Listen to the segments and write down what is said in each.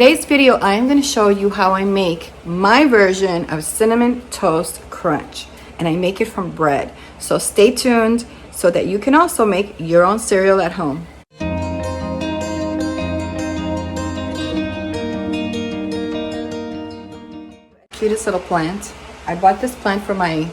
Today's video, I am going to show you how I make my version of cinnamon toast crunch, and I make it from bread. So stay tuned so that you can also make your own cereal at home. Cutest little plant. I bought this plant for my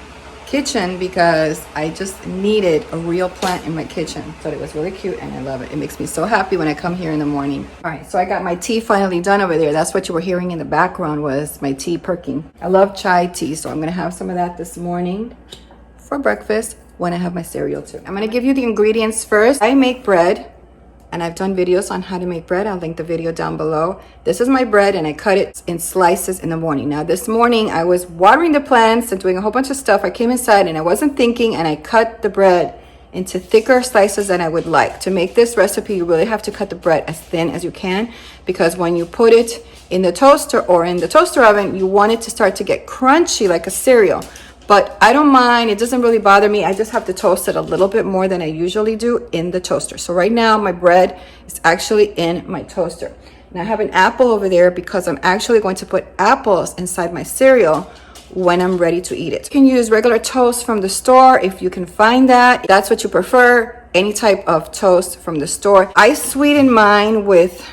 kitchen because I just needed a real plant in my kitchen. Thought it was really cute and I love it. It makes me so happy when I come here in the morning. All right, so I got my tea finally done over there. That's what you were hearing in the background was my tea perking. I love chai tea, so I'm gonna have some of that this morning for breakfast when I have my cereal too. I'm gonna give you the ingredients first. I make bread, and I've done videos on how to make bread. I'll link the video down below. This is my bread, and I cut it in slices in the morning. Now this morning I was watering the plants and doing a whole bunch of stuff. I came inside and I wasn't thinking, and I cut the bread into thicker slices than I would like. To make this recipe, you really have to cut the bread as thin as you can, because when you put it in the toaster or in the toaster oven, you want it to start to get crunchy like a cereal. But I don't mind, it doesn't really bother me. I just have to toast it a little bit more than I usually do in the toaster. So right now my bread is actually in my toaster. And I have an apple over there because I'm actually going to put apples inside my cereal when I'm ready to eat it. You can use regular toast from the store if you can find that. If that's what you prefer, any type of toast from the store. I sweeten mine with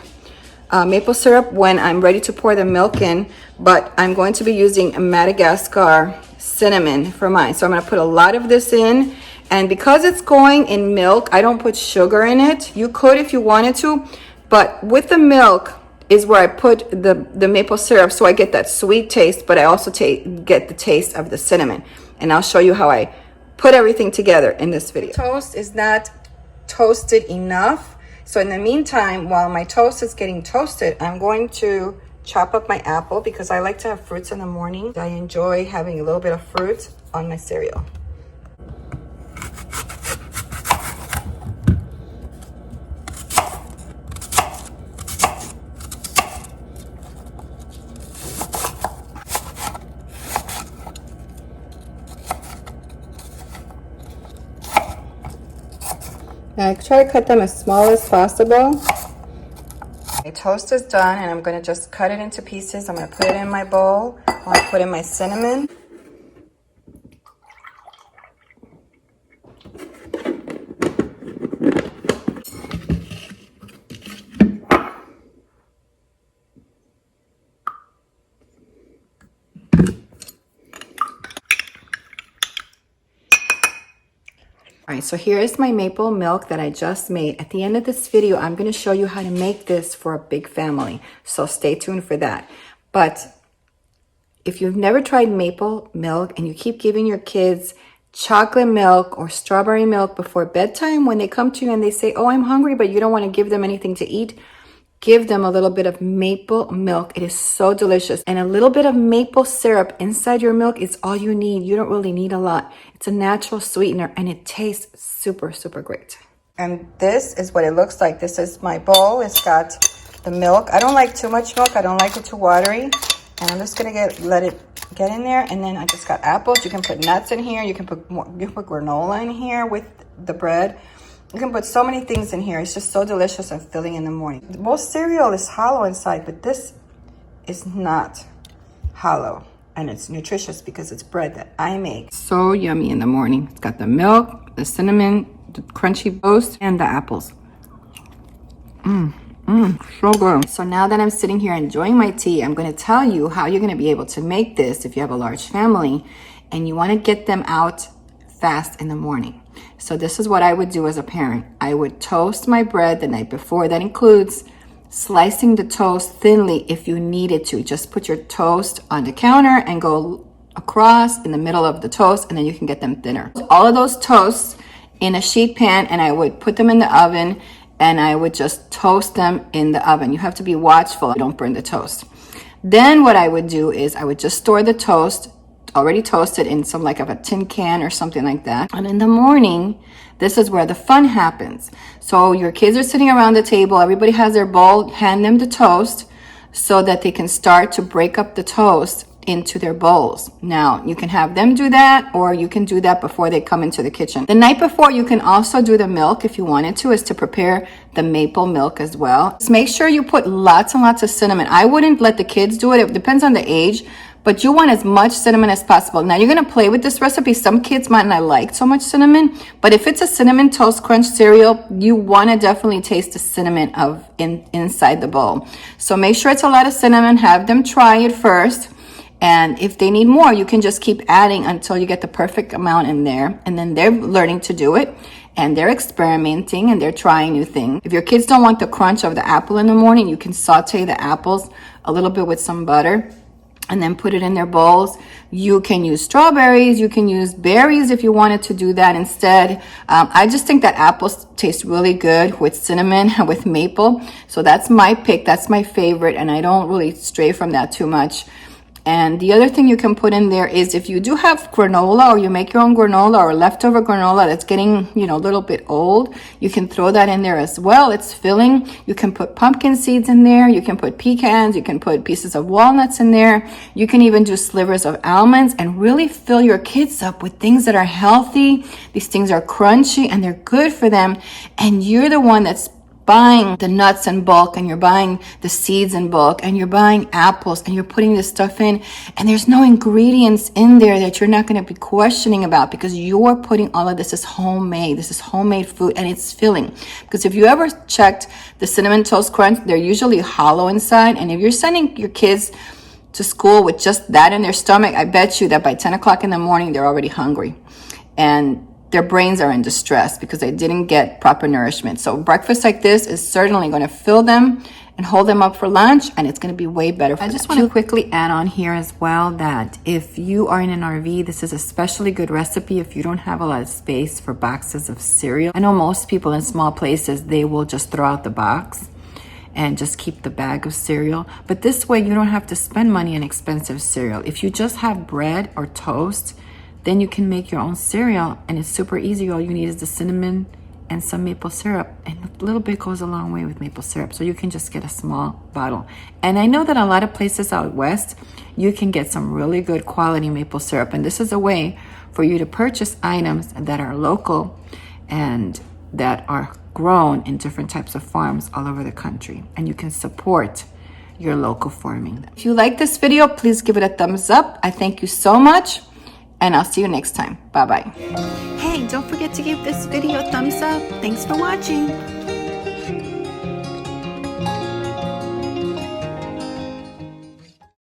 maple syrup when I'm ready to pour the milk in, but I'm going to be using a Madagascar cinnamon for mine. So I'm going to put a lot of this in, and because it's going in milk, I don't put sugar in it. You could if you wanted to, but with the milk is where I put the maple syrup, so I get that sweet taste, but I also get the taste of the cinnamon. And I'll show you how I put everything together in this video. Toast is not toasted enough, so in the meantime, while my toast is getting toasted, I'm going to chop up my apple because I like to have fruits in the morning. I enjoy having a little bit of fruit on my cereal. Now I try to cut them as small as possible. My toast is done, and I'm going to just cut it into pieces. I'm going to put it in my bowl. I'm going to put in my cinnamon. All right, so here is my maple milk that I just made. At the end of this video, I'm going to show you how to make this for a big family. So stay tuned for that. But if you've never tried maple milk and you keep giving your kids chocolate milk or strawberry milk before bedtime, when they come to you and they say, oh, I'm hungry, but you don't want to give them anything to eat, give them a little bit of maple milk. It is so delicious. And a little bit of maple syrup inside your milk is all you need. You don't really need a lot. It's a natural sweetener and it tastes super, super great. And this is what it looks like. This is my bowl. It's got the milk. I don't like too much milk. I don't like it too watery. And I'm just gonna let it get in there. And then I just got apples. You can put nuts in here. You can put granola in here with the bread. You can put so many things in here. It's just so delicious and filling in the morning. Most cereal is hollow inside, but this is not hollow. And it's nutritious because it's bread that I make. So yummy in the morning. It's got the milk, the cinnamon, the crunchy toast, and the apples. So good. So now that I'm sitting here enjoying my tea, I'm going to tell you how you're going to be able to make this if you have a large family and you want to get them out fast in the morning. So this is what I would do as a parent. I would toast my bread the night before. That includes slicing the toast thinly if you needed to. Just put your toast on the counter and go across in the middle of the toast, and then you can get them thinner. All of those toasts in a sheet pan, and I would put them in the oven, and I would just toast them in the oven. You have to be watchful, don't burn the toast. Then what I would do is I would just store the toast already toasted in some like of a tin can or something like that. And in the morning, this is where the fun happens. So your kids are sitting around the table, everybody has their bowl, hand them the toast so that they can start to break up the toast into their bowls. Now, you can have them do that, or you can do that before they come into the kitchen. The night before, you can also do the milk if you wanted to, is to prepare the maple milk as well. Just make sure you put lots and lots of cinnamon. I wouldn't let the kids do it. It depends on the age, but you want as much cinnamon as possible. Now, you're going to play with this recipe. Some kids might not like so much cinnamon, but if it's a cinnamon toast crunch cereal, you want to definitely taste the cinnamon inside the bowl. So make sure it's a lot of cinnamon. Have them try it first. And if they need more, you can just keep adding until you get the perfect amount in there. And then they're learning to do it, and they're experimenting, and they're trying new things. If your kids don't want the crunch of the apple in the morning, you can saute the apples a little bit with some butter and then put it in their bowls. You can use strawberries, you can use berries if you wanted to do that instead. I just think that apples taste really good with cinnamon and with maple. So that's my pick, that's my favorite, and I don't really stray from that too much. And the other thing you can put in there is, if you do have granola, or you make your own granola, or leftover granola that's getting, a little bit old, you can throw that in there as well. It's filling. You can put pumpkin seeds in there. You can put pecans. You can put pieces of walnuts in there. You can even do slivers of almonds, and really fill your kids up with things that are healthy. These things are crunchy and they're good for them. And you're the one that's buying the nuts in bulk, and you're buying the seeds in bulk, and you're buying apples, and you're putting this stuff in, and there's no ingredients in there that you're not going to be questioning about, because you're putting all of this is homemade. This is homemade food, and it's filling. Because if you ever checked the Cinnamon Toast Crunch, they're usually hollow inside, and if you're sending your kids to school with just that in their stomach, I bet you that by 10 o'clock in the morning, they're already hungry. And their brains are in distress because they didn't get proper nourishment. So breakfast like this is certainly going to fill them and hold them up for lunch, and it's going to be way better for them. I just want to quickly add on here as well that if you are in an RV, this is a especially good recipe if you don't have a lot of space for boxes of cereal. I know most people in small places, they will just throw out the box and just keep the bag of cereal. But this way, you don't have to spend money on expensive cereal. If you just have bread or toast, then you can make your own cereal, and it's super easy. All you need is the cinnamon and some maple syrup, and a little bit goes a long way with maple syrup. So you can just get a small bottle. And I know that a lot of places out west, you can get some really good quality maple syrup, and this is a way for you to purchase items that are local and that are grown in different types of farms all over the country, and you can support your local farming. If you like this video, please give it a thumbs up. I thank you so much, and I'll see you next time. Bye-bye. Hey, don't forget to give this video a thumbs up. Thanks for watching.